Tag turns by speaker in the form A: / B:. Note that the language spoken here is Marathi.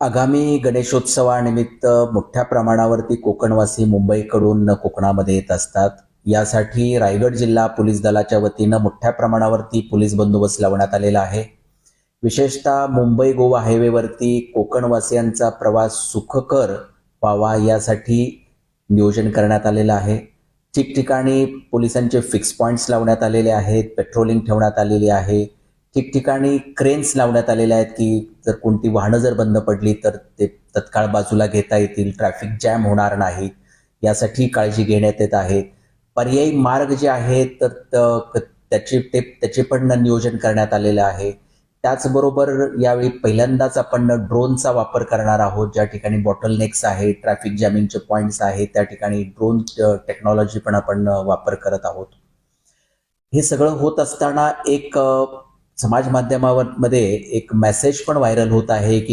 A: आगामी गणेशोत्सवानिमित्त मोठ्या प्रमाणावरती कोकणवासी मुंबईकडून कोकणामध्ये येत असतात. यासाठी रायगड जिल्हा पोलीस दलाच्या वतीनं मोठ्या प्रमाणावरती पोलीस बंदोबस्त लावण्यात आलेला आहे. विशेषतः मुंबई गोवा हायवेवरती कोकणवासियांचा प्रवास सुखकर व्हावा यासाठी नियोजन करण्यात आलेलं आहे. ठिकठिकाणी पोलिसांचे फिक्स पॉईंट्स लावण्यात आलेले आहेत, पेट्रोलिंग ठेवण्यात आलेली आहे. ठिकठिकाणी क्रेन्स लावण्यात आलेल्या आहेत, की जर कोणती वाहनं जर बंद पडली तर ते तत्काळ बाजूला घेता येतील, ट्रॅफिक जॅम होणार नाही, यासाठी काळजी घेण्यात येत आहे. पर्यायी मार्ग जे आहेत तर त्याचे पण नियोजन करण्यात आलेलं आहे. त्याचबरोबर यावेळी पहिल्यांदाच आपण ड्रोनचा वापर करणार आहोत. ज्या ठिकाणी बॉटलनेक्स आहे, ट्रॅफिक जॅमिंगचे पॉईंट्स आहेत, त्या ठिकाणी ड्रोन टेक्नॉलॉजी पण आपण वापर करत आहोत. हे सगळं होत असताना एक समाज माध्यमावर मध्ये एक मेसेज पण व्हायरल होत आहे, की